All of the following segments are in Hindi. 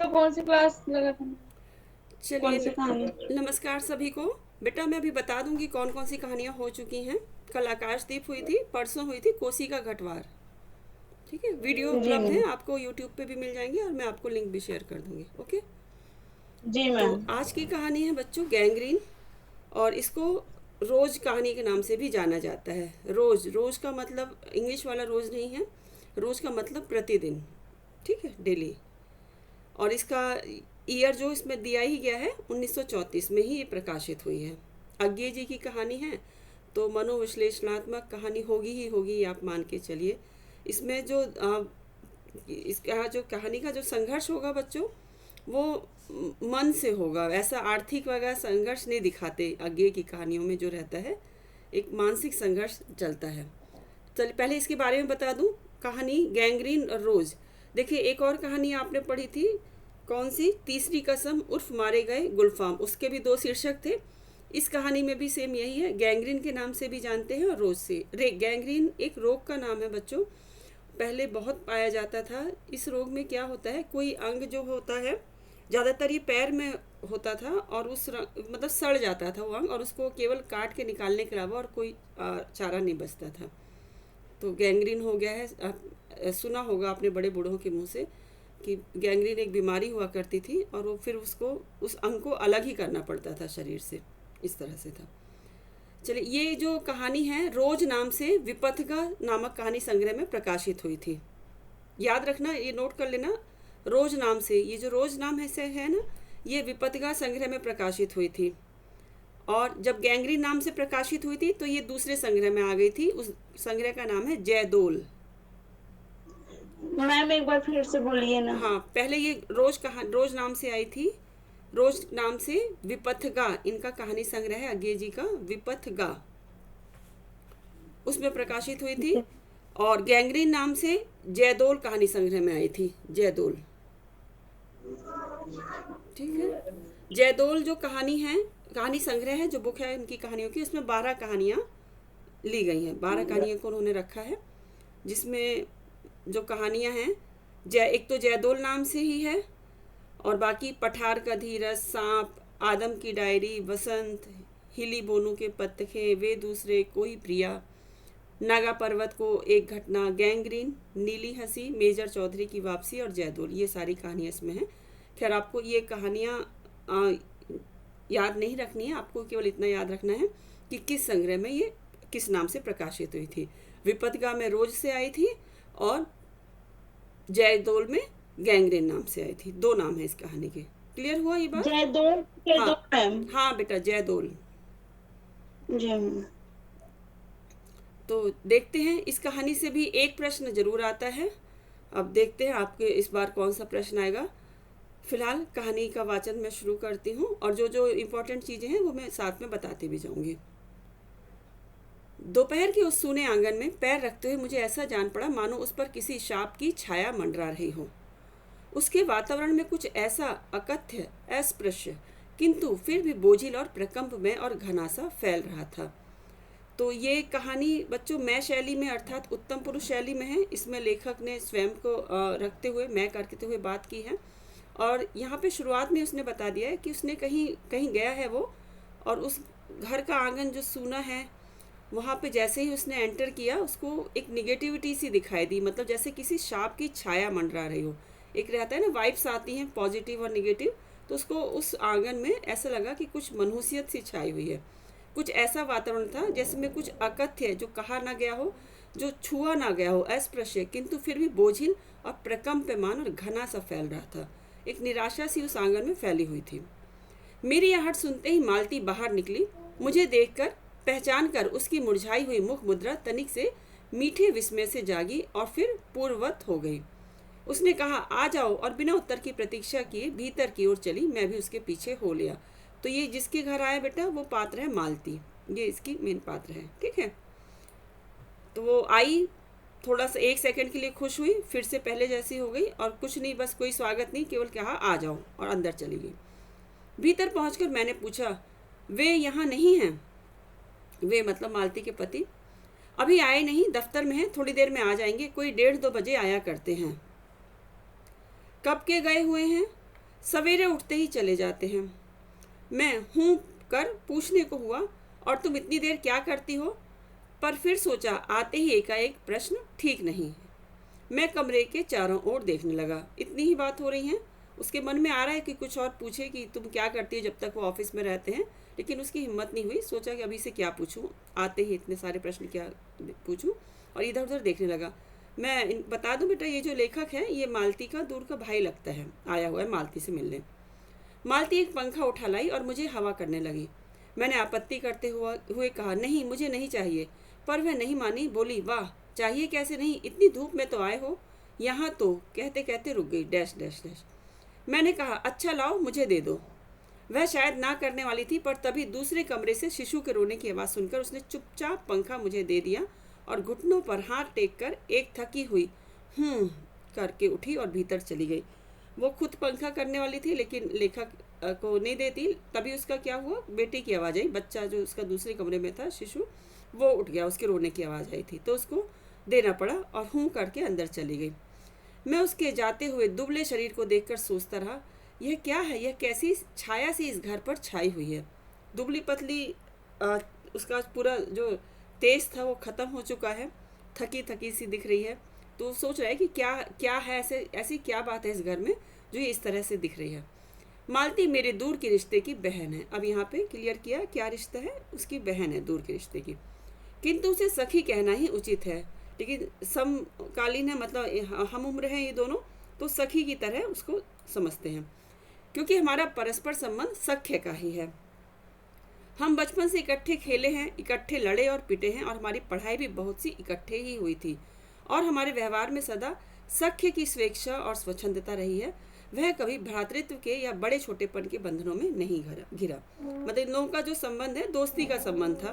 कौन सी क्लास लगा था? चलिए कौन सी कहानी? नमस्कार सभी को। बेटा मैं अभी बता दूंगी कौन कौन सी कहानियाँ हो चुकी हैं। कल आकाशदीप हुई थी, परसों हुई थी कोसी का घटवार। ठीक है, वीडियो जी उपलब्ध है, मैम। आपको यूट्यूब पे भी मिल जाएंगे और मैं आपको लिंक भी शेयर कर दूंगी। ओके। जी तो मैम। आज की कहानी है बच्चों गैंग्रीन, और इसको रोज कहानी के नाम से भी जाना जाता है। रोज, रोज का मतलब इंग्लिश वाला रोज नहीं है, रोज का मतलब प्रतिदिन। ठीक है, डेली। और इसका ईयर जो इसमें दिया ही गया है 1934 में ही ये प्रकाशित हुई है। अज्ञे जी की कहानी है, तो मनोविश्लेषणात्मक कहानी होगी ही होगी, ये आप मान के चलिए। इसमें जो इसका जो कहानी का जो संघर्ष होगा बच्चों, वो मन से होगा। ऐसा आर्थिक वगैरह संघर्ष नहीं दिखाते अज्ञे की कहानियों में। जो रहता है एक मानसिक संघर्ष चलता है। चलिए पहले इसके बारे में बता दूं। कहानी गैंग्रीन और रोज। देखिए एक और कहानी आपने पढ़ी थी, कौन सी, तीसरी कसम उर्फ मारे गए गुलफाम, उसके भी दो शीर्षक थे। इस कहानी में भी सेम यही है, गैंग्रीन के नाम से भी जानते हैं और रोज से। गैंग्रीन एक रोग का नाम है बच्चों, पहले बहुत पाया जाता था। इस रोग में क्या होता है, कोई अंग जो होता है, ज़्यादातर ये पैर में होता था, और मतलब सड़ जाता था वो अंग, और उसको केवल काट के निकालने के अलावा और कोई चारा नहीं बचता था। तो गैंग्रीन हो गया है। सुना होगा आपने बड़े बूढ़ों के मुंह से कि गैंग्रीन एक बीमारी हुआ करती थी, और वो फिर उसको उस अंग को अलग ही करना पड़ता था शरीर से। इस तरह से था। चलिए ये जो कहानी है रोज नाम से विपथगा नामक कहानी संग्रह में प्रकाशित हुई थी। याद रखना, ये नोट कर लेना। रोज नाम से, ये जो रोज नाम है ना, ये विपथगा संग्रह में प्रकाशित हुई थी। और जब गैंग्रीन नाम से प्रकाशित हुई थी तो ये दूसरे संग्रह में आ गई थी। उस संग्रह का नाम है जयदोल। मैम एक बार फिर से बोलिए ना। हाँ, पहले ये रोज नाम से आई थी। रोज नाम से विपथगा इनका कहानी संग्रह है अज्ञे जी का, विपथगा, उसमें प्रकाशित हुई थी। और गैंग्रीन नाम से जयदोल कहानी संग्रह में आई थी, जयदोल। ठीक है। जयदोल जो कहानी है, कहानी संग्रह है, जो बुक है इनकी कहानियों की, उसमें 12 कहानियाँ ली गई हैं। 12 कहानियों को उन्होंने रखा है, जिसमें जो कहानियाँ हैं, एक तो जयदोल नाम से ही है, और बाकी पठार का धीरज, सांप, आदम की डायरी, वसंत, हिली बोनू के पत्तखे, वे दूसरे, कोई प्रिया, नागा पर्वत को एक घटना, गैंग्रीन, नीली हंसी, मेजर चौधरी की वापसी और जयदोल, ये सारी कहानियाँ इसमें हैं। खैर आपको ये कहानियाँ याद नहीं रखनी है, आपको केवल इतना याद रखना है कि किस संग्रह में ये किस नाम से प्रकाशित हुई थी। विपथगा में रोज से आई थी, और जयदोल में गैंग्रीन नाम से आई थी। दो नाम है इस कहानी के। क्लियर हुआ ये बात? जयदोल, हाँ, जयदोल मैम। हाँ बेटा, जयदोल। जी मैम। तो देखते हैं, इस कहानी से भी एक प्रश्न जरूर आता है। अब देखते हैं आपके इस बार कौन सा प्रश्न आएगा। फिलहाल कहानी का वाचन मैं शुरू करती हूँ, और जो जो इम्पोर्टेंट चीज़ें हैं वो मैं साथ में बताती भी जाऊँगी। दोपहर के उस सूने आंगन में पैर रखते हुए मुझे ऐसा जान पड़ा मानो उस पर किसी शाप की छाया मंडरा रही हो। उसके वातावरण में कुछ ऐसा अकथ्य, अस्पृश्य, किंतु फिर भी बोझिल और प्रकंप में और घना सा फैल रहा था। तो ये कहानी बच्चों मैं शैली में, अर्थात उत्तम पुरुष शैली में है। इसमें लेखक ने स्वयं को रखते हुए, मैं करते हुए बात की है। और यहाँ पे शुरुआत में उसने बता दिया है कि उसने कहीं कहीं गया है वो, और उस घर का आंगन जो सूना है, वहाँ पे जैसे ही उसने एंटर किया, उसको एक निगेटिविटी सी दिखाई दी, मतलब जैसे किसी सांप की छाया मंडरा रही हो। एक रहता है ना, वाइब्स आती हैं पॉजिटिव और निगेटिव, तो उसको उस आंगन में ऐसा लगा कि कुछ मनहूसियत सी छाई हुई है। कुछ ऐसा वातावरण था जैसे में कुछ अकथ्य, जो कहा ना गया हो, जो छुआ ना गया हो, अस्पृश्य, किंतु फिर भी बोझिल और प्रकंपमान और घना सा फैल रहा था। एक निराशा सी उस आंगन में फैली हुई थी। मेरी आहट सुनते ही मालती बाहर निकली। मुझे देखकर, पहचान कर उसकी मुरझाई हुई मुख मुद्रा तनिक से मीठे विस्मय से जागी और फिर पूर्ववत हो गई। उसने कहा, आ जाओ, और बिना उत्तर की प्रतीक्षा किए भीतर की ओर चली। मैं भी उसके पीछे हो लिया। तो ये जिसके घर आया बेटा, वो पात्र है मालती। ये इसकी मेन पात्र है। ठीक है। तो वो आई, थोड़ा सा 1 सेकंड के लिए खुश हुई, फिर से पहले जैसी हो गई, और कुछ नहीं, बस कोई स्वागत नहीं, केवल कहा आ जाओ, और अंदर चली गई। भीतर पहुंचकर मैंने पूछा, वे यहाँ नहीं हैं? वे मतलब मालती के पति। अभी आए नहीं, दफ्तर में हैं, थोड़ी देर में आ जाएंगे, कोई 1:30-2 बजे आया करते हैं। कब के गए हुए हैं? सवेरे उठते ही चले जाते हैं। मैं हूँ कर पूछने को हुआ, और तुम इतनी देर क्या करती हो? पर फिर सोचा आते ही एकाएक प्रश्न ठीक नहीं। मैं कमरे के चारों ओर देखने लगा। इतनी ही बात हो रही है। उसके मन में आ रहा है कि कुछ और पूछे कि तुम क्या करती हो जब तक वो ऑफिस में रहते हैं, लेकिन उसकी हिम्मत नहीं हुई। सोचा कि अभी से क्या पूछूं, आते ही इतने सारे प्रश्न क्या पूछूं, और इधर उधर देखने लगा। मैं बता दूं बेटा, ये जो लेखक है ये मालती का दूर का भाई लगता है, आया हुआ है मालती से मिलने। मालती एक पंखा उठा लाई और मुझे हवा करने लगी। मैंने आपत्ति करते हुए कहा, नहीं मुझे नहीं चाहिए, पर वह नहीं मानी। बोली, वाह, चाहिए कैसे नहीं, इतनी धूप में तो आए हो यहाँ तो। कहते कहते रुक गई। Dash dash dash. मैंने कहा, अच्छा लाओ मुझे दे दो। वह शायद ना करने वाली थी, पर तभी दूसरे कमरे से शिशु के रोने की आवाज़ सुनकर उसने चुपचाप पंखा मुझे दे दिया और घुटनों पर हाथ टेक कर एक थकी हुई करके उठी और भीतर चली गई। वो खुद पंखा करने वाली थी, लेकिन लेखक को नहीं देती। तभी उसका क्या हुआ, बेटे की आवाज़ आई। बच्चा जो उसका दूसरे कमरे में था, शिशु, वो उठ गया, उसके रोने की आवाज़ आई थी, तो उसको देना पड़ा और हूँ करके अंदर चली गई। मैं उसके जाते हुए दुबले शरीर को देखकर सोचता रहा, यह क्या है, यह कैसी छाया सी इस घर पर छाई हुई है। दुबली पतली, उसका पूरा जो तेज था वो ख़त्म हो चुका है, थकी थकी सी दिख रही है। तो सोच रहा है कि क्या क्या है, ऐसी क्या बात है इस घर में जो ये इस तरह से दिख रही है। मालती मेरे दूर के रिश्ते की बहन है। अब यहाँ पे क्लियर किया क्या रिश्ता है, उसकी बहन है दूर के रिश्ते की, किंतु उसे सखी कहना ही उचित है। लेकिन समकालीन है, मतलब हम उम्र हैं ये दोनों, तो सखी की तरह उसको समझते हैं, क्योंकि हमारा परस्पर संबंध सख्य का ही है। हम बचपन से इकट्ठे खेले हैं, इकट्ठे लड़े और पिटे हैं, और हमारी पढ़ाई भी बहुत सी इकट्ठे ही हुई थी, और हमारे व्यवहार में सदा सख्य की स्वेच्छा और स्वच्छंदता रही है। वह कभी भ्रातृत्व के या बड़े छोटेपन के बंधनों में नहीं घिरा। मतलब इन लोगों का जो संबंध है दोस्ती का संबंध था।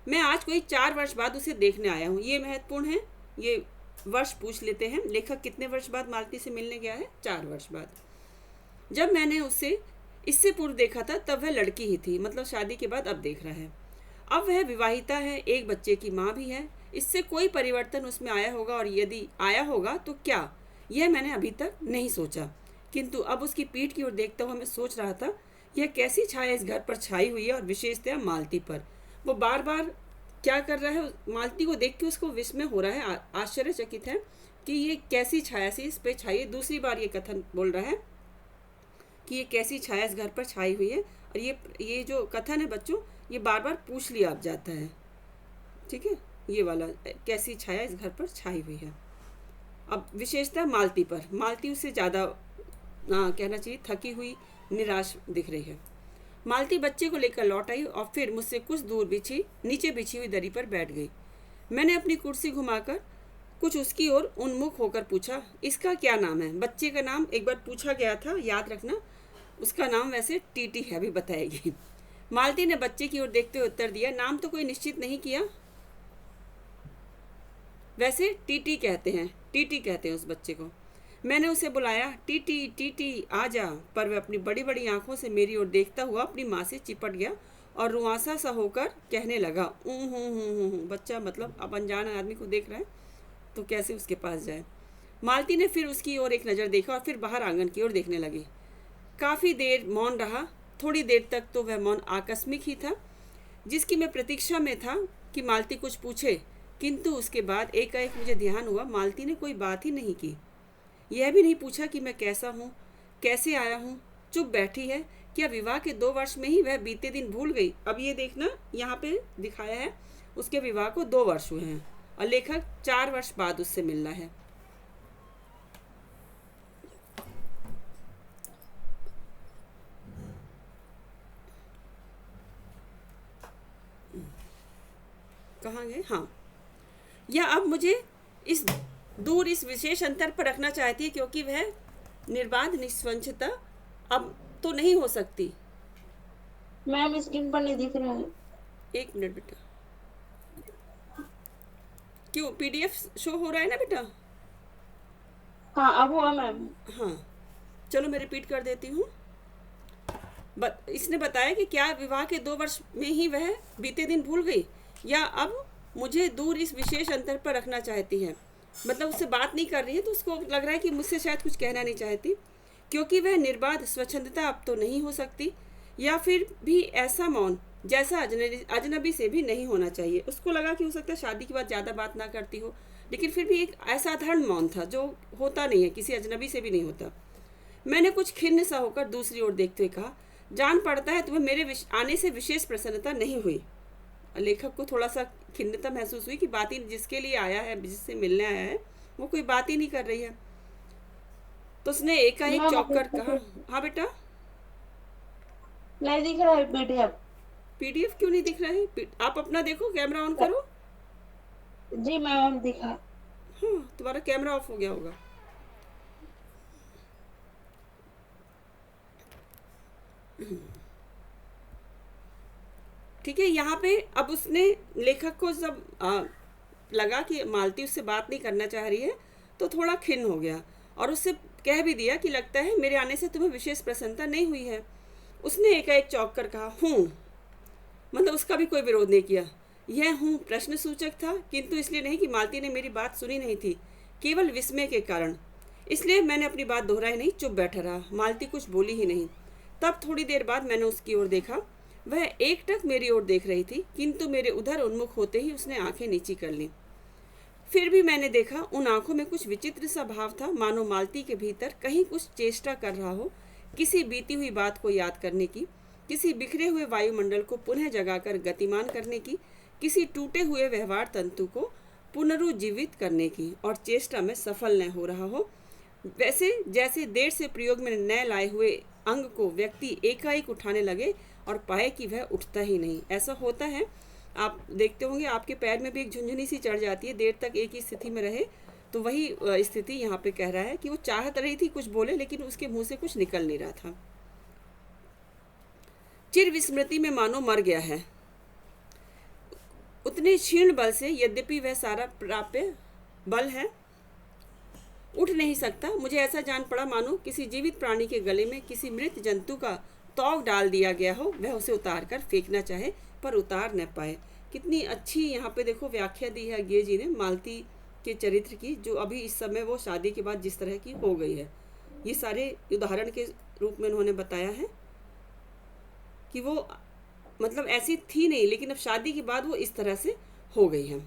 मैं आज कोई 4 वर्ष बाद उसे देखने आया हूँ। ये महत्वपूर्ण है, ये वर्ष पूछ लेते हैं। लेखक कितने वर्ष बाद मालती से मिलने गया है? 4 वर्ष बाद। जब मैंने उसे इससे पूर्व देखा था तब वह लड़की ही थी, मतलब शादी के बाद अब देख रहा है। अब वह विवाहिता है, एक बच्चे की माँ भी है। इससे कोई परिवर्तन उसमें आया होगा, और यदि आया होगा तो क्या, यह मैंने अभी तक नहीं सोचा। किंतु अब उसकी पीठ की ओर देखता हुआ मैं सोच रहा था, यह कैसी छाया इस घर पर छाई हुई है, और विशेषतः मालती पर। वो बार बार क्या कर रहा है, मालती को देख के उसको विस्मय हो रहा है, आश्चर्यचकित है कि ये कैसी छाया सी इस पर छाई है। दूसरी बार ये कथन बोल रहा है कि ये कैसी छाया इस घर पर छाई हुई है, और ये जो कथन है बच्चों, ये बार बार पूछ लिया अब जाता है, ठीक है, ये वाला कैसी छाया इस घर पर छाई हुई है। अब विशेषता मालती पर। मालती उससे ज़्यादा कहना चाहिए थकी हुई, निराश दिख रही है। मालती बच्चे को लेकर लौट आई और फिर मुझसे कुछ दूर नीचे बिछी हुई दरी पर बैठ गई। मैंने अपनी कुर्सी घुमाकर कुछ उसकी ओर उन्मुख होकर पूछा, इसका क्या नाम है? बच्चे का नाम एक बार पूछा गया था, याद रखना। उसका नाम वैसे टीटी है, अभी बताएगी। मालती ने बच्चे की ओर देखते हुए उत्तर दिया, नाम तो कोई निश्चित नहीं किया, वैसे टीटी कहते हैं उस बच्चे को। मैंने उसे बुलाया, टीटी टीटी आ जा, पर वह अपनी बड़ी बड़ी आंखों से मेरी ओर देखता हुआ अपनी माँ से चिपट गया और रुआसा सा होकर कहने लगा, बच्चा मतलब अब अनजान आदमी को देख रहा है तो कैसे उसके पास जाए। मालती ने फिर उसकी ओर एक नज़र देखा और फिर बाहर आंगन की ओर देखने लगी। काफ़ी देर मौन रहा। थोड़ी देर तक तो वह मौन आकस्मिक ही था, जिसकी मैं प्रतीक्षा में था कि मालती कुछ पूछे, किंतु उसके बाद एकाएक मुझे ध्यान हुआ मालती ने कोई बात ही नहीं की। यह भी नहीं पूछा कि मैं कैसा हूँ, कैसे आया हूँ। चुप बैठी है। क्या विवाह के 2 वर्ष में ही वह बीते दिन भूल गई? अब ये देखना, यहाँ पे दिखाया है उसके विवाह को 2 वर्ष हुए हैं और लेखक 4 वर्ष बाद उससे मिलना है। कहाँ गए? हाँ, यह अब मुझे इस विशेष अंतर पर रखना चाहती है, क्योंकि वह निर्बाध निस्वंचता अब तो नहीं हो सकती। मैम स्क्रीन पर नहीं दिख रहा है। 1 मिनट बेटा। क्यों, PDF शो हो रहा है ना बेटा? हाँ अब हुआ मैम। हाँ, चलो मैं रिपीट कर देती हूँ। इसने बताया कि क्या विवाह के 2 वर्ष में ही वह बीते दिन भूल गई, या अब मुझे दूर इस विशेष अंतर पर रखना चाहती है। मतलब उससे बात नहीं कर रही है, तो उसको लग रहा है कि मुझसे शायद कुछ कहना नहीं चाहती, क्योंकि वह निर्बाध स्वच्छंदता अब तो नहीं हो सकती, या फिर भी ऐसा मौन जैसा अजनबी से भी नहीं होना चाहिए। उसको लगा कि हो सकता है शादी के बाद ज़्यादा बात ना करती हो, लेकिन फिर भी एक असाधारण मौन था जो होता नहीं है, किसी अजनबी से भी नहीं होता। मैंने कुछ खिन्न सा होकर दूसरी ओर देखते हुए कहा, जान पड़ता है तुम्हें मेरे आने से विशेष प्रसन्नता नहीं हुई। लेखक को थोड़ा सा खिन्नता महसूस हुई कि बात ही जिसके लिए आया है, जिससे मिलने आया है, वो कोई बात ही नहीं कर रही है। तो उसने एकाएक मैम चौंक कर कहा, हाँ बेटा। नहीं दिख रहा है पीडीएफ। पीडीएफ क्यों नहीं दिख रहा है? आप अपना देखो, कैमरा ऑन करो। जी मैम दिखा। हाँ, तुम्हारा कैमरा ऑफ हो गया होगा। ठीक है, यहाँ पे अब उसने लेखक को जब लगा कि मालती उससे बात नहीं करना चाह रही है, तो थोड़ा खिन्न हो गया और उससे कह भी दिया कि लगता है मेरे आने से तुम्हें विशेष प्रसन्नता नहीं हुई है। उसने एकाएक चौंक कर कहा, हूँ। मतलब उसका भी कोई विरोध नहीं किया। यह हूँ प्रश्न सूचक था, किंतु इसलिए नहीं कि मालती ने मेरी बात सुनी नहीं थी, केवल विस्मय के कारण। इसलिए मैंने अपनी बात दोहराई नहीं, चुप बैठा रहा। मालती कुछ बोली ही नहीं। तब थोड़ी देर बाद मैंने उसकी ओर देखा। वह एकटक मेरी ओर देख रही थी, किंतु मेरे उधर उन्मुख होते ही उसने आंखें नीची कर लीं। फिर भी मैंने देखा उन आंखों में कुछ विचित्र सा भाव था, मानो मालती के भीतर कहीं कुछ चेष्टा कर रहा हो, किसी बीती हुई बात को याद करने की, किसी बिखरे हुए वायुमंडल को पुनः जगाकर गतिमान करने की, किसी टूटे हुए व्यवहार तंतु को पुनरुज्जीवित करने की, और चेष्टा में सफल न हो रहा हो। वैसे जैसे देर से प्रयोग में नए लाए हुए अंग को व्यक्ति एकाएक उठाने लगे और पाए कि वह उठता ही नहीं। ऐसा होता है, आप देखते होंगे आपके पैर में भी एक झुंझुनी सी चढ़ जाती है, देर तक एक ही स्थिति में रहे, तो वही स्थिति यहाँ पे कह रहा है कि वो चाहत रही थी कुछ बोले, लेकिन उसके मुंह से कुछ निकल नहीं रहा था। चिर विस्मृति में मानो मर गया है, उतने क्षीण बल से, यद्यपि वह सारा प्राप्य बल है, उठ नहीं सकता। मुझे ऐसा जान पड़ा मानो किसी जीवित प्राणी के गले में किसी मृत जंतु का तौक डाल दिया गया हो, वह उसे उतार कर फेंकना चाहे पर उतार न पाए। कितनी अच्छी यहाँ पे देखो व्याख्या दी है गे जी ने मालती के चरित्र की, जो अभी इस समय वो शादी के बाद जिस तरह की हो गई है। ये सारे उदाहरण के रूप में उन्होंने बताया है कि वो मतलब ऐसी थी नहीं, लेकिन अब शादी के बाद वो इस तरह से हो गई है।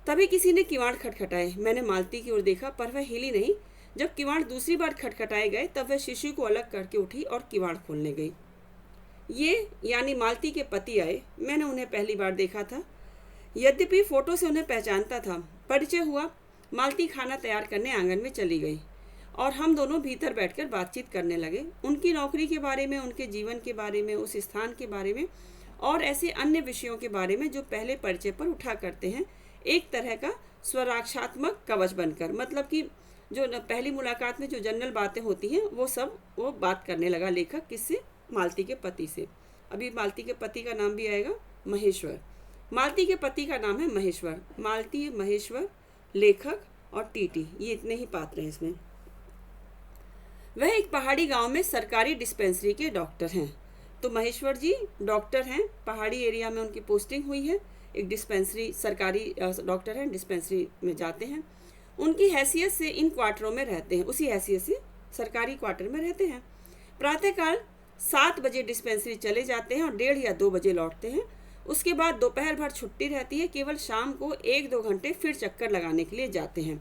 तभी किसी ने किवाड़ खटखटाए। मैंने मालती की ओर देखा, पर वह हिली नहीं। जब किवाड़ दूसरी बार खटखटाए गए, तब वह शिशु को अलग करके उठी और किवाड़ खोलने गई। ये यानी मालती के पति आए। मैंने उन्हें पहली बार देखा था, यद्यपि फोटो से उन्हें पहचानता था। परिचय हुआ। मालती खाना तैयार करने आंगन में चली गई और हम दोनों भीतर बैठकर बातचीत करने लगे, उनकी नौकरी के बारे में, उनके जीवन के बारे में, उस स्थान के बारे में और ऐसे अन्य विषयों के बारे में जो पहले परिचय पर उठा करते हैं, एक तरह का स्वराक्षात्मक कवच बनकर। मतलब कि जो पहली मुलाकात में जो जनरल बातें होती हैं वो सब वो बात करने लगा लेखक। किससे? मालती के पति से। अभी मालती के पति का नाम भी आएगा महेश्वर। मालती के पति का नाम है महेश्वर। मालती, महेश्वर, लेखक और टीटी, ये इतने ही पात्र हैं इसमें। वह एक पहाड़ी गांव में सरकारी डिस्पेंसरी के डॉक्टर हैं। तो महेश्वर जी डॉक्टर हैं, पहाड़ी एरिया में उनकी पोस्टिंग हुई है। एक डिस्पेंसरी, सरकारी डॉक्टर हैं, डिस्पेंसरी में जाते हैं। उनकी हैसियत से इन क्वार्टरों में रहते हैं, उसी हैसियत से सरकारी क्वार्टर में रहते हैं। प्रातःकाल 7 बजे डिस्पेंसरी चले जाते हैं और 1:30 या 2 बजे लौटते हैं। उसके बाद दोपहर भर छुट्टी रहती है, केवल शाम को 1-2 घंटे फिर चक्कर लगाने के लिए जाते हैं।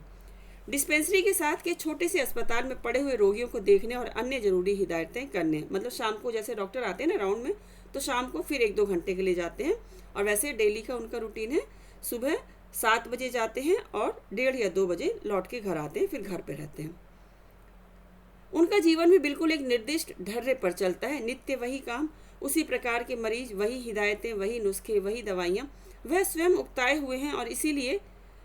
डिस्पेंसरी के साथ के छोटे से अस्पताल में पड़े हुए रोगियों को देखने और अन्य जरूरी हिदायतें करने। मतलब शाम को जैसे डॉक्टर आते हैं ना राउंड में, तो शाम को फिर 1-2 घंटे के लिए जाते हैं। और वैसे डेली का उनका रूटीन है, सुबह 7 बजे जाते हैं और 1:30 या 2 बजे लौट के घर आते हैं, फिर घर पे रहते हैं। उनका जीवन भी बिल्कुल एक निर्दिष्ट ढर्रे पर चलता है। नित्य वही काम, उसी प्रकार के मरीज, वही हिदायतें, वही नुस्खे, वही दवाइयाँ। वह स्वयं उकताए हुए हैं और इसीलिए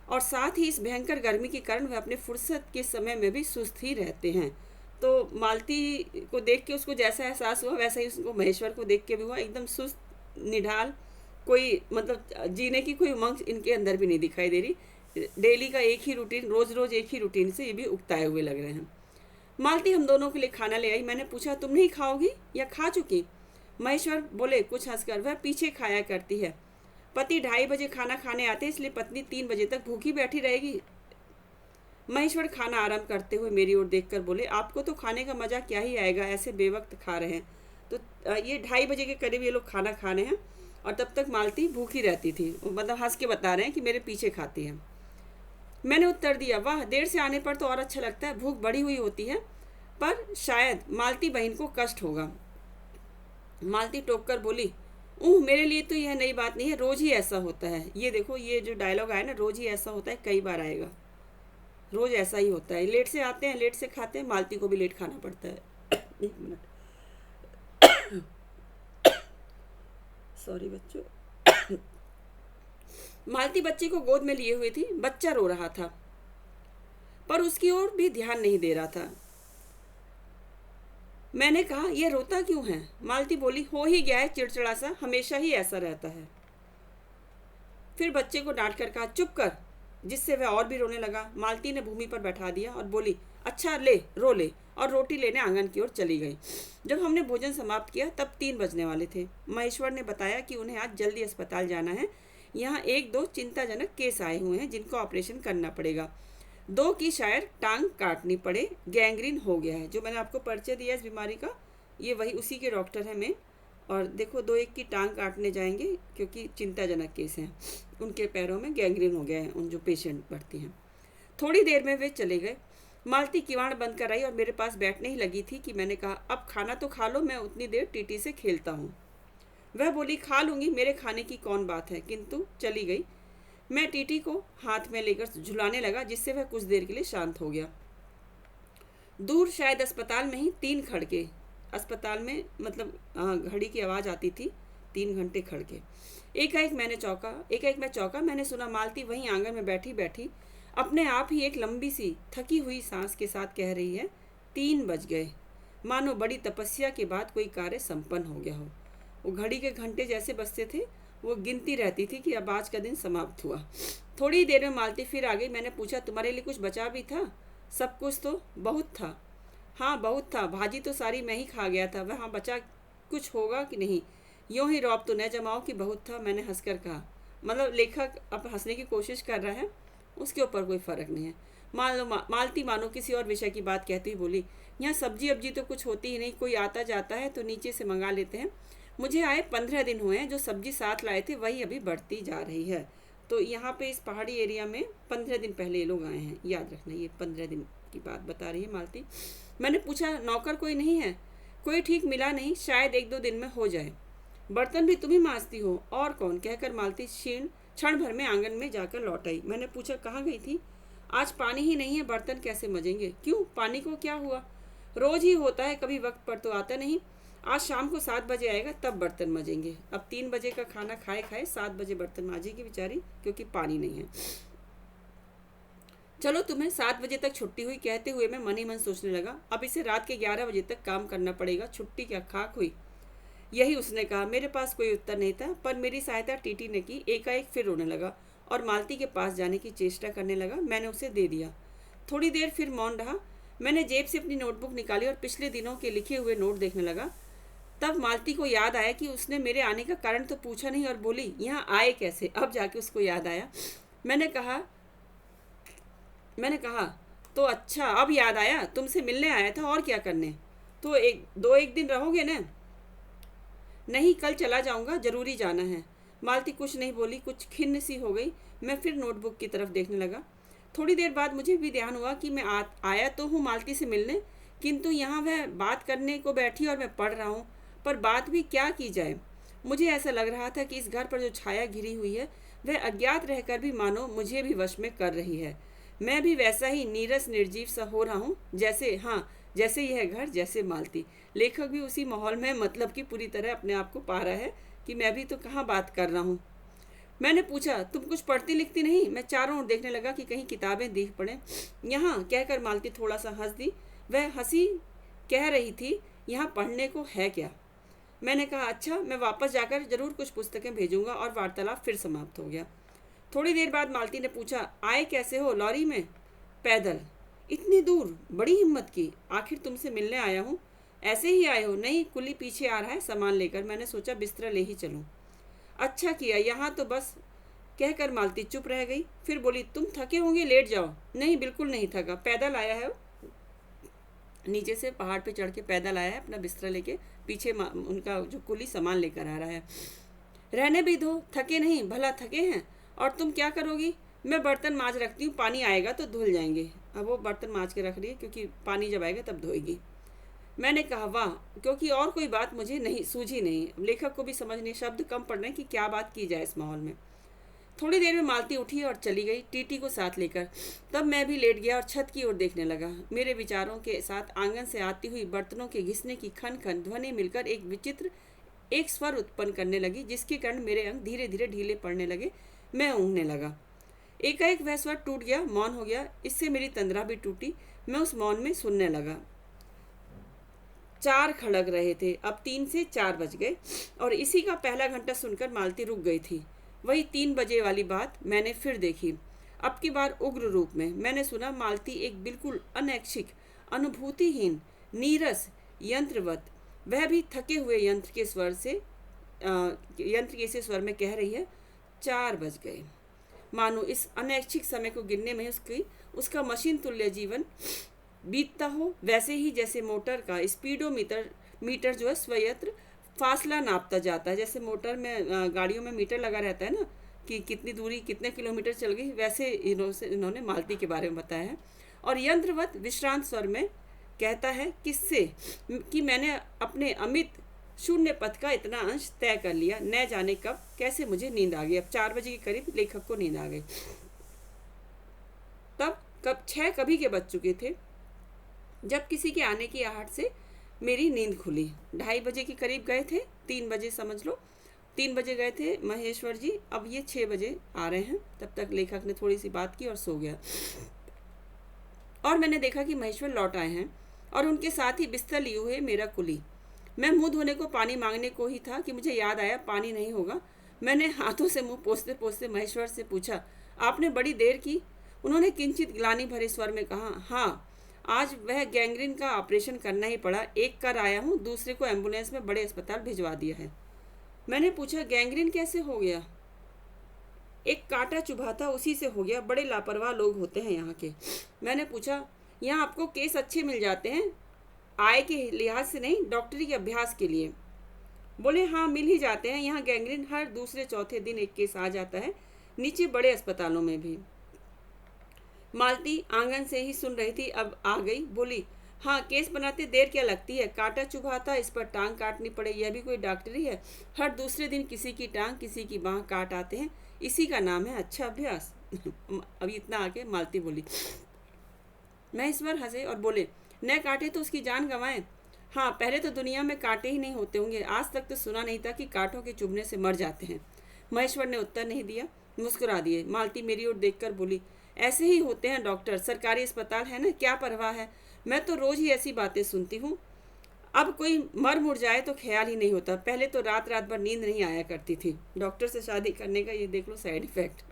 और साथ ही इस भयंकर गर्मी के कारण वह अपने फुर्सत के समय में भी सुस्त ही रहते हैं। तो मालती को देख के उसको जैसा एहसास हुआ, वैसा ही उसको महेश्वर को देख के भी हुआ। एकदम सुस्त, निढाल, कोई मतलब जीने की कोई उमंग इनके अंदर भी नहीं दिखाई दे रही। डेली का एक ही रूटीन, रोज़ रोज़ एक ही रूटीन से ये भी उकताए हुए लग रहे हैं। मालती हम दोनों के लिए खाना ले आई। मैंने पूछा, तुम नहीं खाओगी या खा चुकी? महेश्वर बोले कुछ हंसकर, वह पीछे खाया करती है। पति 2:30 बजे खाना खाने आते हैं, इसलिए पत्नी 3 बजे तक भूखी बैठी रहेगी। महेश्वर खाना आराम करते हुए मेरी ओर देखकर बोले, आपको तो खाने का मजा क्या ही आएगा, ऐसे बेवक्त खा रहे हैं। तो ये 2:30 बजे के करीब ये लोग खाना खा रहे हैं और तब तक मालती भूखी रहती थी। मतलब हंस के बता रहे हैं कि मेरे पीछे खाती है। मैंने उत्तर दिया, वाह, देर से आने पर तो और अच्छा लगता है, भूख बढ़ी हुई होती है, पर शायद मालती बहन को कष्ट होगा। मालती टोक कर बोली, मेरे लिए तो यह नई बात नहीं है, रोज ही ऐसा होता है। ये देखो, ये जो डायलॉग आया ना, रोज ही ऐसा होता है, कई बार आएगा। रोज ऐसा ही होता है, लेट से आते हैं, लेट से खाते हैं, मालती को भी लेट खाना पड़ता है। एक मिनट, सॉरी बच्चों। मालती बच्चे को गोद में लिए हुई थी। बच्चा रो रहा था, पर उसकी ओर भी ध्यान नहीं दे रहा था। मैंने कहा, यह रोता क्यों है? मालती बोली, हो ही गया है चिड़चिड़ा सा, हमेशा ही ऐसा रहता है। फिर बच्चे को डांट कर कहा, चुप कर, जिससे वह और भी रोने लगा। मालती ने भूमि पर बैठा दिया और बोली, अच्छा ले, रो ले, और रोटी लेने आंगन की ओर चली गई। जब हमने भोजन समाप्त किया तब 3 बजने वाले थे। महेश्वर ने बताया कि उन्हें आज जल्दी अस्पताल जाना है। यहाँ 1-2 चिंताजनक केस आए हुए हैं जिनका ऑपरेशन करना पड़ेगा। 2 की शायद टांग काटनी पड़े, गैंग्रीन हो गया है। जो मैंने आपको परिचय दिया इस बीमारी का, ये वही उसी के डॉक्टर हैं मैं। और देखो, 2-1 की टांग काटने जाएंगे क्योंकि चिंताजनक केस हैं, उनके पैरों में गैंग्रीन हो गया है, उन जो पेशेंट भर्ती हैं। थोड़ी देर में वे चले गए। मालती किवाड़ बंद कर आई और मेरे पास बैठने ही लगी थी कि मैंने कहा, अब खाना तो खा लो, मैं उतनी देर टीटी से खेलता हूँ। वह बोली, खा लूँगी, मेरे खाने की कौन बात है, किंतु चली गई। मैं टीटी को हाथ में लेकर झुलाने लगा, जिससे वह कुछ देर के लिए शांत हो गया। दूर शायद अस्पताल में ही 3 खड़के, अस्पताल में मतलब घड़ी की आवाज़ आती थी, 3 घंटे खड़के। एकाएक मैं चौंका। मैंने सुना मालती वहीं आंगन में बैठी बैठी अपने आप ही एक लंबी सी थकी हुई सांस के साथ कह रही है, 3 बज गए, मानो बड़ी तपस्या के बाद कोई कार्य संपन्न हो गया हो। वो घड़ी के घंटे जैसे बजते थे, वो गिनती रहती थी कि अब आज का दिन समाप्त हुआ। थोड़ी देर में मालती फिर आ गई। मैंने पूछा, तुम्हारे लिए कुछ बचा भी था? सब कुछ तो बहुत था। हाँ, बहुत था, भाजी तो सारी मैं ही खा गया था। वहाँ बचा कुछ होगा कि नहीं? यूँ ही रौब तो न जमाओ कि बहुत था, मैंने हंसकर कहा। मतलब लेखक अब हंसने की कोशिश कर रहा है, उसके ऊपर कोई फ़र्क नहीं है। मालती मानो किसी और विषय की बात कहती हुई बोली, यहाँ सब्जी अब्जी तो कुछ होती ही नहीं, कोई आता जाता है तो नीचे से मंगा लेते हैं। मुझे आए 15 दिन हुए हैं, जो सब्जी साथ लाए थे वही अभी बढ़ती जा रही है। तो यहाँ पे इस पहाड़ी एरिया में 15 दिन पहले ये लोग आए हैं, याद रखना, ये 15 दिन की बात बता रही है मालती। मैंने पूछा, नौकर कोई नहीं है? कोई ठीक मिला नहीं, शायद 1-2 दिन में हो जाए। बर्तन भी तुम ही मांजती हो? और कौन, कहकर मालती क्षण भर में आंगन में जाकर लौट आई। मैंने पूछा, कहाँ गई थी? आज पानी ही नहीं है, बर्तन कैसे मजेंगे? क्यों, पानी को क्या हुआ? रोज ही होता है, कभी वक्त पर तो आता नहीं। आज शाम को 7 बजे आएगा, तब बर्तन मजेंगे। अब 3 बजे का खाना खाए 7 बजे बर्तन मांजेगी बेचारी, क्योंकि पानी नहीं है। चलो, तुम्हें 7 बजे तक छुट्टी हुई, कहते हुए मैं मन ही मन सोचने लगा, अब इसे रात के 11 बजे तक काम करना पड़ेगा। छुट्टी क्या खाक हुई? यही उसने कहा। मेरे पास कोई उत्तर नहीं था, पर मेरी सहायता टीटी ने की। एकाएक फिर रोने लगा और मालती के पास जाने की चेष्टा करने लगा। मैंने उसे दे दिया। थोड़ी देर फिर मौन रहा। मैंने जेब से अपनी नोटबुक निकाली और पिछले दिनों के लिखे हुए नोट देखने लगा। तब मालती को याद आया कि उसने मेरे आने का कारण तो पूछा नहीं, और बोली, यहाँ आए कैसे? अब जाके उसको याद आया। मैंने कहा, तो अच्छा, अब याद आया, तुमसे मिलने आया था, और क्या करने? तो 1 दिन रहोगे ना? नहीं, कल चला जाऊंगा, जरूरी जाना है। मालती कुछ नहीं बोली, कुछ खिन्न सी हो गई। मैं फिर नोटबुक की तरफ देखने लगा। थोड़ी देर बाद मुझे भी ध्यान हुआ कि मैं आया तो हूँ मालती से मिलने, किंतु यहाँ वह बात करने को बैठी और मैं पढ़ रहा हूँ। पर बात भी क्या की जाए? मुझे ऐसा लग रहा था कि इस घर पर जो छाया घिरी हुई है, वह अज्ञात रहकर भी मानो मुझे भी वश में कर रही है। मैं भी वैसा ही नीरस निर्जीव सा हो रहा हूँ, जैसे यह घर, जैसे मालती। लेखक भी उसी माहौल में, मतलब कि पूरी तरह अपने आप को पा रहा है कि मैं भी तो कहाँ बात कर रहा हूँ। मैंने पूछा, तुम कुछ पढ़ती लिखती नहीं? मैं चारों ओर देखने लगा कि कहीं किताबें दिख पड़े। यहाँ, कहकर मालती थोड़ा सा हंस दी। वह हंसी कह रही थी, यहाँ पढ़ने को है क्या? मैंने कहा, अच्छा, मैं वापस जाकर जरूर कुछ पुस्तकें भेजूंगा, और वार्तालाप फिर समाप्त हो गया। थोड़ी देर बाद मालती ने पूछा, आए कैसे हो? लॉरी में? पैदल? इतनी दूर? बड़ी हिम्मत की। आखिर तुमसे मिलने आया हूँ। ऐसे ही आए हो? नहीं, कुली पीछे आ रहा है सामान लेकर। मैंने सोचा बिस्तरा ले ही चलूँ। अच्छा किया, यहाँ तो बस, कहकर मालती चुप रह गई। फिर बोली, तुम थके होंगे, लेट जाओ। नहीं, बिल्कुल नहीं थका, पैदल आया है। नीचे से पहाड़ पे चढ़ के पैदल आया है, अपना बिस्तरा लेके। पीछे उनका जो कुली सामान लेकर आ रहा है। रहने भी दो, थके नहीं, भला थके हैं। और तुम क्या करोगी? मैं बर्तन मांज रखती हूँ, पानी आएगा तो धुल जाएंगे। अब वो बर्तन मांज के रख रही है, क्योंकि पानी जब आएगा तब धोएगी। मैंने कहा, वाह, क्योंकि और कोई बात मुझे नहीं सूझी नहीं। लेखक को भी समझ नहीं, शब्द कम पड़ रहे हैं कि क्या बात की जाए इस माहौल में। थोड़ी देर में मालती उठी और चली गई, टीटी को साथ लेकर। तब मैं भी लेट गया और छत की ओर देखने लगा। मेरे विचारों के साथ आंगन से आती हुई बर्तनों के घिसने की खन खन ध्वनि मिलकर एक विचित्र एक स्वर उत्पन्न करने लगी, जिसके कारण मेरे अंग धीरे धीरे ढीले पड़ने लगे। मैं ऊँघने लगा। एकाएक वह स्वर टूट गया, मौन हो गया। इससे मेरी तंद्रा भी टूटी। मैं उस मौन में सुनने लगा। 4 खड़क रहे थे। अब 3 से 4 बज गए और इसी का पहला घंटा सुनकर मालती रुक गई थी। वही 3 बजे वाली बात मैंने फिर देखी, अब की बार उग्र रूप में। मैंने सुना मालती एक बिल्कुल अनैच्छिक, अनुभूतिहीन, नीरस, यंत्रवत, वह भी थके हुए यंत्र के से स्वर में कह रही है, 4 बज गए। मानो इस अनैच्छिक समय को गिनने में उसका मशीन तुल्य जीवन बीतता हो, वैसे ही जैसे मोटर का मीटर जो है स्वयंत्र फासला नापता जाता है। जैसे मोटर में गाड़ियों में मीटर लगा रहता है ना, कि कितनी दूरी कितने किलोमीटर चल गई, वैसे इन्होंने मालती के बारे में बताया है। और यंत्रवत विश्रांत स्वर में कहता है, किससे कि मैंने अपने अमित शून्य पथ का इतना अंश तय कर लिया, न जाने कब कैसे मुझे नींद आ गई। अब 4 बजे के करीब लेखक को नींद आ गई। तब 6 कभी के बज चुके थे जब किसी के आने की आहट से मेरी नींद खुली। 2:30 बजे के करीब गए थे, 3 बजे समझ लो, 3 बजे गए थे महेश्वर जी। अब ये 6 बजे आ रहे हैं। तब तक लेखक ने थोड़ी सी बात की और सो गया। और मैंने देखा कि महेश्वर लौट आए हैं और उनके साथ ही बिस्तर लिए हुए मेरा कुली। मैं मुंह धोने को पानी मांगने को ही था कि मुझे याद आया पानी नहीं होगा। मैंने हाथों से मुंह पोंछते पोंछते महेश्वर से पूछा, आपने बड़ी देर की? उन्होंने किंचित ग्लानि भरे स्वर में कहा, हाँ, आज वह गैंग्रीन का ऑपरेशन करना ही पड़ा। एक कर आया हूँ, दूसरे को एम्बुलेंस में बड़े अस्पताल भिजवा दिया है। मैंने पूछा, गैंग्रीन कैसे हो गया? एक कांटा चुभा था, उसी से हो गया। बड़े लापरवाह लोग होते हैं यहाँ के। मैंने पूछा, यहाँ आपको केस अच्छे मिल जाते हैं, आय के लिहाज से नहीं, डॉक्टरी के अभ्यास के लिए? बोले, हाँ, मिल ही जाते हैं। यहाँ गैंग्रीन हर दूसरे चौथे दिन एक केस आ जाता है, नीचे बड़े अस्पतालों में भी। मालती आंगन से ही सुन रही थी, अब आ गई। बोली, हाँ, केस बनाते देर क्या लगती है? कांटा चुभा था, इस पर टांग काटनी पड़े, यह भी कोई डॉक्टरी है? हर दूसरे दिन किसी की टांग किसी की बाँह काट आते हैं, इसी का नाम है अच्छा अभ्यास। अभी इतना आके मालती बोली। मैं इस बार हंसे और बोले, न काटे तो उसकी जान गंवाए। हाँ, पहले तो दुनिया में कांटे ही नहीं होते होंगे, आज तक तो सुना नहीं था कि कांटों के चुभने से मर जाते हैं। महेश्वर ने उत्तर नहीं दिया, मुस्कुरा दिए। मालती मेरी ओर देखकर बोली, ऐसे ही होते हैं डॉक्टर, सरकारी अस्पताल है ना, क्या परवाह है? मैं तो रोज ही ऐसी बातें सुनती हूँ। अब कोई मर मुर जाए तो ख्याल ही नहीं होता। पहले तो रात रात भर नींद नहीं आया करती थी। डॉक्टर से शादी करने का ये देख लो साइड इफेक्ट।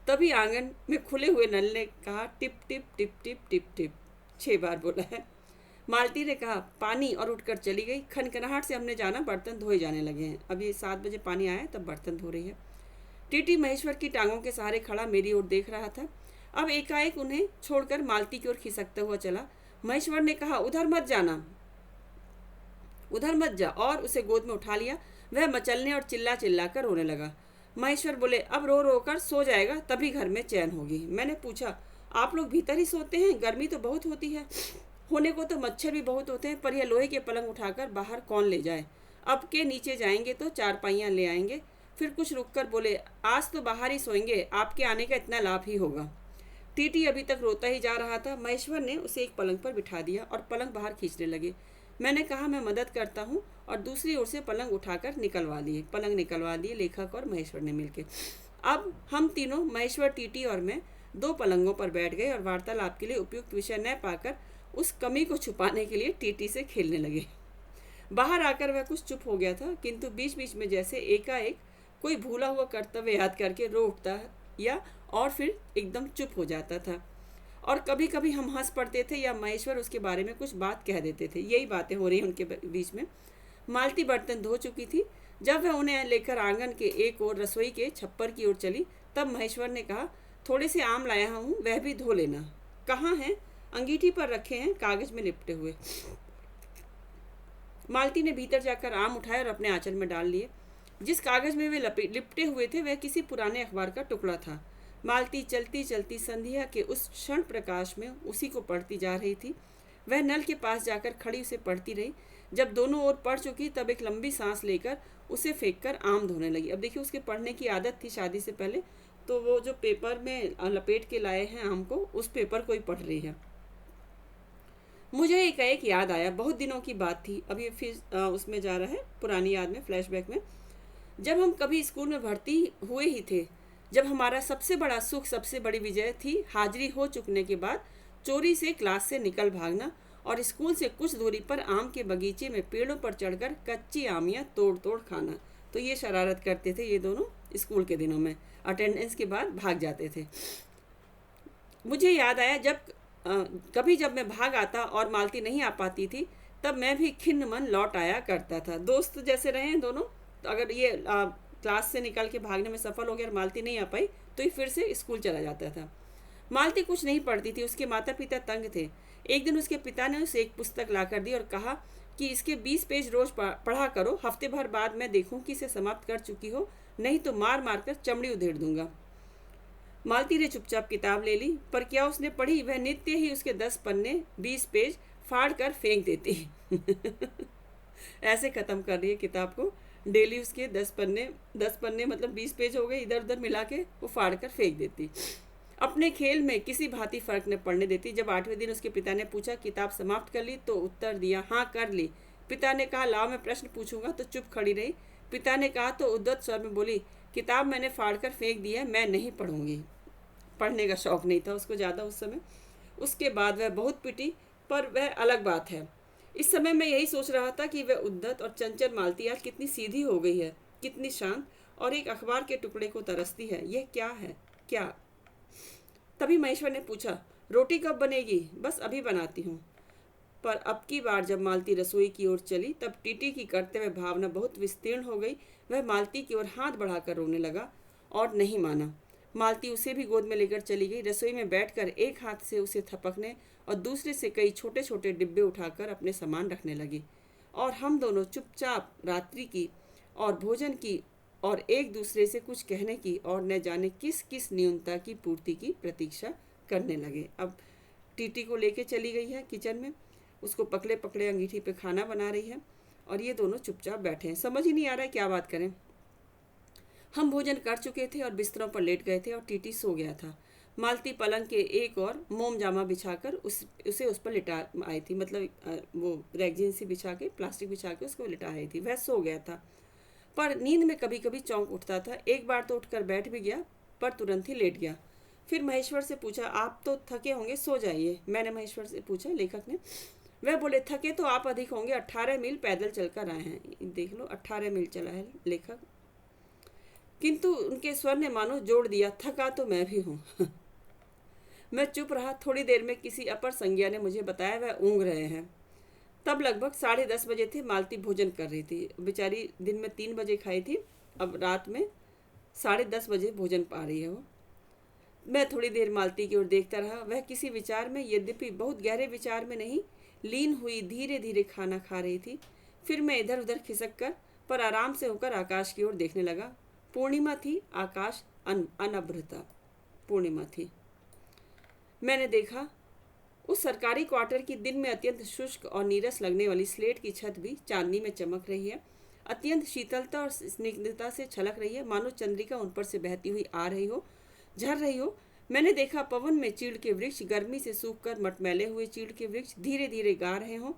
तभी आंगन में खुले हुए नल ने कहा, tip tip tip tip tip tip, 6 बार बोला है। मालती ने कहा, पानी, और उठकर चली गई। खनखनाहट से हमने जाना, बर्तन धोए जाने लगे हैं। अब ये 7 बजे पानी आया, तब बर्तन धो रही है। टीटी महेश्वर की टांगों के सहारे खड़ा मेरी ओर देख रहा था। अब एकाएक उन्हें छोड़कर मालती की ओर खिसकता हुआ चला। महेश्वर ने कहा, उधर मत जाना, उधर मत जा, और उसे गोद में उठा लिया। वह मचलने और चिल्ला चिल्ला कर रोने लगा। महेश्वर बोले, अब रो रो कर सो जाएगा, तभी घर में चैन होगी। मैंने पूछा, आप लोग भीतर ही सोते हैं? गर्मी तो बहुत होती है। होने को तो मच्छर भी बहुत होते हैं, पर यह लोहे के पलंग उठाकर बाहर कौन ले जाए? अब के नीचे जाएंगे तो 4 पाइयाँ ले आएंगे। फिर कुछ रुक कर बोले, आज तो बाहर ही सोएंगे, आपके आने का इतना लाभ ही होगा। टीटी अभी तक रोता ही जा रहा था। महेश्वर ने उसे एक पलंग पर बिठा दिया और पलंग बाहर खींचने लगे। मैंने कहा, मैं मदद करता हूँ, और दूसरी ओर से पलंग उठाकर निकलवा लिए लेखक और महेश्वर ने मिलकर। अब हम तीनों, महेश्वर, टीटी और मैं, 2 पलंगों पर बैठ गए और वार्तालाप के लिए उपयुक्त विषय न पाकर उस कमी को छुपाने के लिए टीटी से खेलने लगे। बाहर आकर वह कुछ चुप हो गया था, किंतु बीच बीच में जैसे एकाएक कोई भूला हुआ कर्तव्य याद करके रो उठता या और फिर एकदम चुप हो जाता था। और कभी कभी हम हंस पड़ते थे या महेश्वर उसके बारे में कुछ बात कह देते थे। यही बातें हो रही उनके बीच में। मालती बर्तन धो चुकी थी। जब वह उन्हें लेकर आंगन के एक ओर रसोई के छप्पर की ओर चली, तब महेश्वर ने कहा, थोड़े से आम लाया हूँ, वह भी धो लेना। कहाँ हैं? अंगीठी पर रखे हैं, कागज में लिपटे हुए। मालती ने भीतर जाकर आम उठाए और अपने आंचल में डाल लिए। जिस कागज में वे लिपटे हुए थे वह किसी पुराने अखबार का टुकड़ा था। मालती चलती चलती संध्या के उस क्षण प्रकाश में उसी को पढ़ती जा रही थी। वह नल के पास जाकर खड़ी उसे पढ़ती रही। जब दोनों ओर पढ़ चुकी तब एक लंबी सांस लेकर उसे फेंक कर आम धोने लगी। अब देखिए, उसके पढ़ने की आदत थी शादी से पहले, तो वो जो पेपर में लपेट के लाए हैं आम को, उस पेपर को ही पढ़ रही है। मुझे एक याद आया, बहुत दिनों की बात थी। अब ये फिर उसमें जा रहा है, पुरानी याद में, फ्लैशबैक में। जब हम कभी स्कूल में भर्ती हुए ही थे, जब हमारा सबसे बड़ा सुख, सबसे बड़ी विजय थी हाजिरी हो चुकने के बाद चोरी से क्लास से निकल भागना और स्कूल से कुछ दूरी पर आम के बगीचे में पेड़ों पर चढ़कर कच्ची आमियाँ तोड़ तोड़ खाना। तो ये शरारत करते थे ये दोनों स्कूल के दिनों में। अटेंडेंस के बाद भाग जाते थे। मुझे याद आया, कभी जब मैं भाग आता और मालती नहीं आ पाती थी, तब मैं भी खिन्न मन लौट आया करता था। दोस्त जैसे रहे हैं दोनों, तो अगर ये क्लास से निकल के भागने में सफल हो गया और मालती नहीं आ पाई तो ये फिर से स्कूल चला जाता था। मालती कुछ नहीं पढ़ती थी, उसके माता पिता तंग थे। एक दिन उसके पिता ने उसे एक पुस्तक ला कर दी और कहा कि इसके 20 पेज रोज पढ़ा करो, हफ्ते भर बाद मैं देखूं कि इसे समाप्त कर चुकी हो, नहीं तो मार मार कर चमड़ी उधेड़ दूंगा। मालती ने चुपचाप किताब ले ली, पर क्या उसने पढ़ी? वह नित्य ही उसके 10 पन्ने 20 पेज फाड़ कर फेंक देती। ऐसे ख़त्म कर रही है किताब को। डेली उसके 10 पन्ने मतलब 20 पेज हो गए, इधर उधर मिला के वो फाड़ कर फेंक देती। अपने खेल में किसी भांति फर्क न पड़ने देती। जब 8वें दिन उसके पिता ने पूछा, किताब समाप्त कर ली? तो उत्तर दिया, हाँ कर ली। पिता ने कहा, लाओ मैं प्रश्न पूछूंगा, तो चुप खड़ी रही। पिता ने कहा तो उद्दत स्वर में बोली, किताब मैंने फाड़ कर फेंक दी है, मैं नहीं पढ़ूंगी। पढ़ने का शौक़ नहीं था उसको ज़्यादा उस समय। उसके बाद वह बहुत पिटी, पर वह अलग बात है। इस समय मैं यही सोच रहा था कि वह उद्दत और चंचल मालती आज कितनी सीधी हो गई है, कितनी शांत, और एक अखबार के टुकड़े को तरसती है। यह क्या है? क्या? तभी महेश्वर ने पूछा, रोटी कब बनेगी? बस अभी बनाती हूँ। पर अब की बार जब मालती रसोई की ओर चली, तब टीटी की कर्तव्य भावना बहुत विस्तीर्ण हो गई। वह मालती की ओर हाथ बढ़ाकर रोने लगा और नहीं माना। मालती उसे भी गोद में लेकर चली गई। रसोई में बैठकर एक हाथ से उसे थपकने और दूसरे से कई छोटे छोटे डिब्बे उठाकर अपने सामान रखने लगी। और हम दोनों चुपचाप रात्रि की और भोजन की और एक दूसरे से कुछ कहने की और न जाने किस किस न्यूनता की पूर्ति की प्रतीक्षा करने लगे। अब टीटी को लेके चली गई है किचन में, उसको पकड़े पकड़े अंगीठी पे खाना बना रही है और ये दोनों चुपचाप बैठे हैं। समझ ही नहीं आ रहा है क्या बात करें। हम भोजन कर चुके थे और बिस्तरों पर लेट गए थे और टीटी सो गया था। मालती पलंग के एक और मोम जामा बिछाकर उसे उस पर लिटा आई थी, मतलब वो रैगजीन सी बिछा के, प्लास्टिक बिछा के उसको लिटा आई थी। वह सो गया था, पर नींद में कभी कभी चौंक उठता था। एक बार तो उठकर बैठ भी गया, पर तुरंत ही लेट गया। फिर महेश्वर से पूछा, आप तो थके होंगे, सो जाइए। मैंने महेश्वर से पूछा, लेखक ने। वह बोले, थके तो आप अधिक होंगे, 18 मील पैदल चलकर आए हैं। देख लो, 18 मील चला है लेखक। किंतु उनके स्वर ने मानो जोड़ दिया, थका तो मैं भी हूँ। मैं चुप रहा। थोड़ी देर में किसी अपर संज्ञा ने मुझे बताया वह ऊँघ रहे हैं। तब लगभग 10:30 बजे थे। मालती भोजन कर रही थी। बेचारी दिन में 3 बजे खाई थी, अब रात में 10:30 बजे भोजन पा रही है वो। मैं थोड़ी देर मालती की ओर देखता रहा। वह किसी विचार में, यद्यपि बहुत गहरे विचार में नहीं, लीन हुई धीरे धीरे खाना खा रही थी। फिर मैं इधर उधर खिसक कर पर आराम से होकर आकाश की ओर देखने लगा। पूर्णिमा थी, आकाश अनभ्र था। पूर्णिमा थी। मैंने देखा उस सरकारी क्वार्टर की दिन में अत्यंत शुष्क और नीरस लगने वाली स्लेट की छत भी चांदनी में चमक रही है। अत्यंत शीतलता और स्निग्धता से छलक रही है, मानो चंद्रिका उन पर से बहती हुई आ रही हो, झर रही हो। मैंने देखा पवन में चीड़ के वृक्ष, गर्मी से सूखकर मटमैले हुए चीड़ के वृक्ष धीरे धीरे गा रहे हों।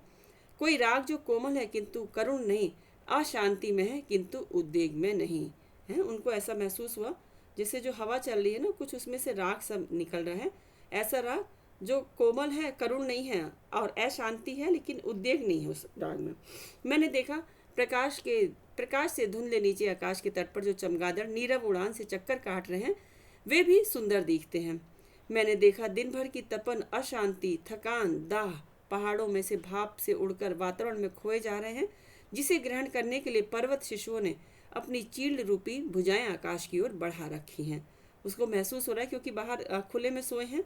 कोई राग जो कोमल है किंतु करुण नहीं, अशांति में है किंतु उद्वेग में नहीं है। उनको ऐसा महसूस हुआ जैसे जो हवा चल रही है ना, कुछ उसमें से राग सब निकल रहा है। ऐसा राग जो कोमल है, करुण नहीं है, और अशांति है लेकिन उद्वेग नहीं है उस राग में। मैंने देखा प्रकाश से धुंधले नीचे आकाश के तट पर जो चमगादड़ नीरव उड़ान से चक्कर काट रहे हैं, वे भी सुंदर दिखते हैं। मैंने देखा दिन भर की तपन, अशांति, थकान, दाह पहाड़ों में से भाप से उड़कर वातावरण में खोए जा रहे हैं, जिसे ग्रहण करने के लिए पर्वत शिशुओं ने अपनी चील्ड रूपी भुजाएं आकाश की ओर बढ़ा रखी हैं। उसको महसूस हो रहा है क्योंकि बाहर खुले में सोए हैं,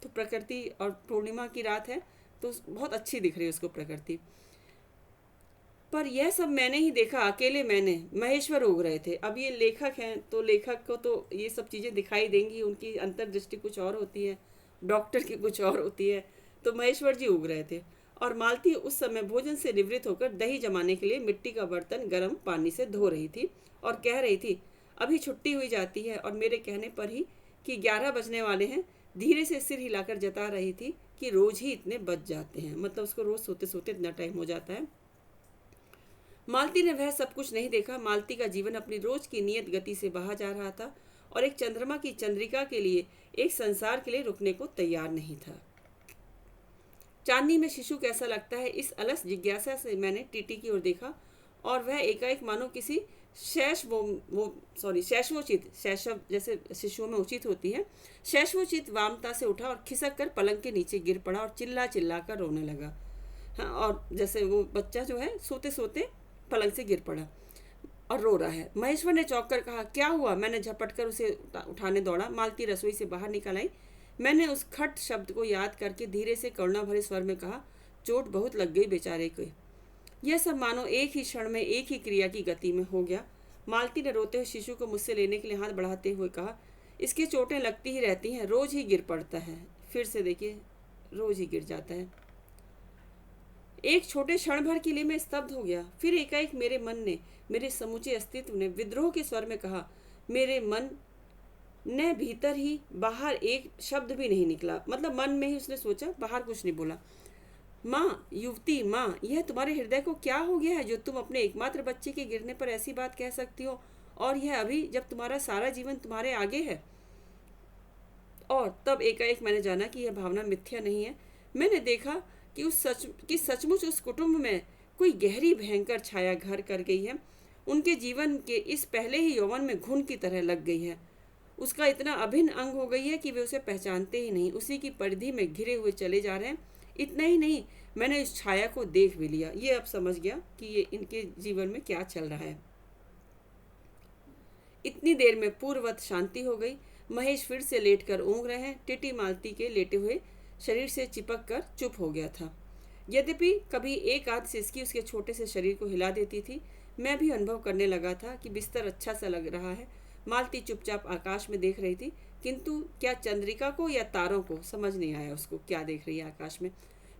तो प्रकृति, और पूर्णिमा की रात है तो बहुत अच्छी दिख रही है उसको प्रकृति। पर यह सब मैंने ही देखा, अकेले मैंने, महेश्वर उग रहे थे। अब ये लेखक हैं तो लेखक को तो ये सब चीज़ें दिखाई देंगी, उनकी अंतर्दृष्टि कुछ और होती है, डॉक्टर की कुछ और होती है। तो महेश्वर जी उग रहे थे और मालती उस समय भोजन से निवृत्त होकर दही जमाने के लिए मिट्टी का बर्तन गर्म पानी से धो रही थी और कह रही थी, अभी छुट्टी हुई जाती है। और मेरे कहने पर ही कि 11 बजने वाले हैं, धीरे से सिर हिलाकर जता रही थी कि रोज ही इतने बज जाते हैं, मतलब उसको रोज सोते सोते इतना टाइम हो जाता है। मालती ने वह सब कुछ नहीं देखा। मालती का जीवन अपनी रोज की नियत गति से बहा जा रहा था और एक चंद्रमा की चंद्रिका के लिए, एक संसार के लिए रुकने को तैयार नहीं था। चांदनी में शिशु कैसा लगता है, इस अलस जिज्ञासा से मैंने टीटी की ओर देखा और वह एकाएक मानो किसी शैशवोचित, शैशव जैसे शिशुओं में उचित होती है, शैशवोचित वामता से उठा और खिसक कर पलंग के नीचे गिर पड़ा और चिल्ला चिल्ला कर रोने लगा। हाँ, और जैसे वो बच्चा जो है सोते सोते पलंग से गिर पड़ा और रो रहा है। महेश्वर ने चौंक कर कहा, क्या हुआ? मैंने झपट कर उसे उठाने दौड़ा। मालती रसोई से बाहर निकल आई। मैंने उस खट शब्द को याद करके धीरे से करुणा भरे स्वर में कहा, चोट बहुत लग गई बेचारे को। यह सब मानो एक ही क्षण में एक ही क्रिया की गति में हो गया। मालती ने रोते हुए शिशु को मुझसे लेने के लिए हाथ बढ़ाते हुए कहा, इसके चोटें लगती ही रहती हैं, रोज ही गिर पड़ता है। फिर से देखिए, रोज ही गिर जाता है। एक छोटे क्षण भर के लिए मैं स्तब्ध हो गया। फिर एकाएक मेरे मन ने, मेरे समूचे अस्तित्व ने विद्रोह के स्वर में कहा, मेरे मन ने भीतर ही, बाहर एक शब्द भी नहीं निकला। मतलब मन में ही उसने सोचा, बाहर कुछ नहीं बोला। माँ, युवती माँ, यह तुम्हारे हृदय को क्या हो गया है जो तुम अपने एकमात्र बच्चे के गिरने पर ऐसी बात कह सकती हो, और यह अभी जब तुम्हारा सारा जीवन तुम्हारे आगे है। और तब एकाएक मैंने जाना कि यह भावना मिथ्या नहीं है। मैंने देखा कि सचमुच उस कुटुंब में कोई गहरी भयंकर छाया घर कर गई है, उनके जीवन के इस पहले ही यौवन में घुन की तरह लग गई है। उसका इतना अभिन्न अंग हो गई है कि वे उसे पहचानते ही नहीं, उसी की परिधि में घिरे हुए चले जा रहे हैं। इतना ही नहीं, मैंने इस छाया को देख भी लिया। ये अब समझ गया कि ये इनके जीवन में क्या चल रहा है। इतनी देर में पूर्ववत शांति हो गई। महेश फिर से लेटकर ऊँघ रहे हैं। टिटी मालती के लेटे हुए शरीर से चिपक कर चुप हो गया था। यद्यपि कभी एक आध सिसकी उसके छोटे से शरीर को हिला देती थी, मैं भी अनुभव करने लगा था कि बिस्तर अच्छा सा लग रहा है। मालती चुपचाप आकाश में देख रही थी, किंतु क्या चंद्रिका को या तारों को, समझ नहीं आया उसको क्या देख रही है आकाश में।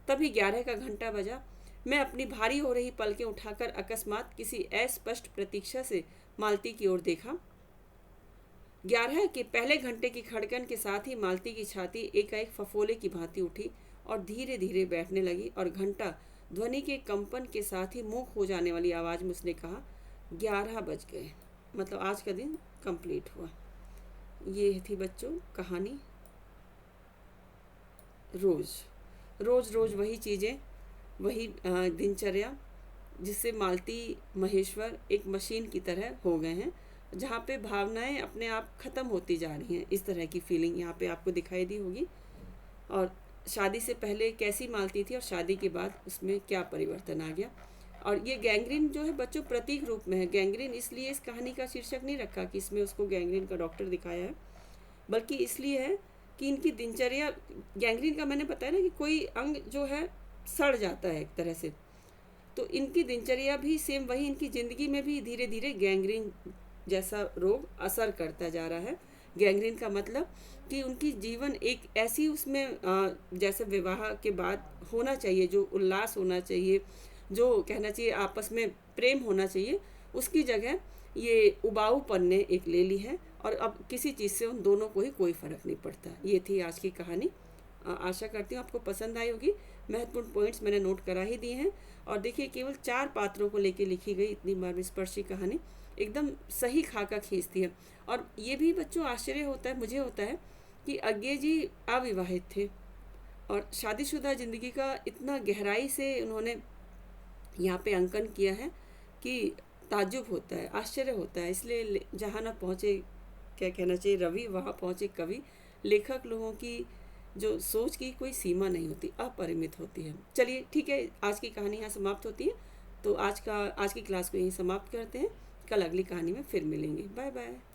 तभी 11 का घंटा बजा। मैं अपनी भारी हो रही पलकें उठाकर अकस्मात किसी अस्पष्ट प्रतीक्षा से मालती की ओर देखा। 11 के पहले घंटे की खड़कन के साथ ही मालती की छाती एकाएक फफोले की भांति उठी और धीरे धीरे बैठने लगी, और घंटा ध्वनि के कंपन के साथ ही मूक हो जाने वाली आवाज़ में उसने कहा, 11 बज गए। मतलब आज का दिन कंप्लीट हुआ। ये थी बच्चों कहानी। रोज़ रोज़ रोज़ वही चीज़ें, वही दिनचर्या, जिससे मालती महेश्वर एक मशीन की तरह हो गए हैं, जहाँ पे भावनाएं अपने आप ख़त्म होती जा रही हैं। इस तरह की फीलिंग यहाँ पे आपको दिखाई दी होगी। और शादी से पहले कैसी मालती थी और शादी के बाद उसमें क्या परिवर्तन आ गया। और ये गैंग्रीन जो है बच्चों प्रतीक रूप में है। गैंग्रीन इसलिए इस कहानी का शीर्षक नहीं रखा कि इसमें उसको गैंग्रीन का डॉक्टर दिखाया है, बल्कि इसलिए है कि इनकी दिनचर्या, गैंग्रीन का मैंने बताया ना कि कोई अंग जो है सड़ जाता है एक तरह से, तो इनकी दिनचर्या भी सेम वही, इनकी ज़िंदगी में भी धीरे धीरे गैंग्रीन जैसा रोग असर करता जा रहा है। गैंग्रीन का मतलब कि उनकी जीवन एक ऐसी उसमें जैसे विवाह के बाद होना चाहिए, जो उल्लास होना चाहिए, जो कहना चाहिए आपस में प्रेम होना चाहिए, उसकी जगह ये उबाऊपन ने एक ले ली है, और अब किसी चीज़ से उन दोनों को ही कोई फ़र्क नहीं पड़ता। ये थी आज की कहानी। आशा करती हूँ आपको पसंद आई होगी। महत्वपूर्ण पॉइंट्स मैंने नोट करा ही दिए हैं। और देखिए, केवल 4 पात्रों को लेकर लिखी गई इतनी मर्मस्पर्शी कहानी एकदम सही खाका खींचती है। और ये भी बच्चों आश्चर्य होता है, मुझे होता है, कि अज्ञे जी अविवाहित थे और शादीशुदा ज़िंदगी का इतना गहराई से उन्होंने यहाँ पे अंकन किया है कि ताज्जुब होता है, आश्चर्य होता है। इसलिए जहाँ ना पहुँचे, क्या कहना चाहिए, रवि, वहाँ पहुँचे कवि। लेखक लोगों की जो सोच की कोई सीमा नहीं होती, अपरिमित होती है। चलिए ठीक है, आज की कहानी यहाँ समाप्त होती है। तो आज की क्लास को यहीं समाप्त करते हैं। कल अगली कहानी में फिर मिलेंगे। Bye bye.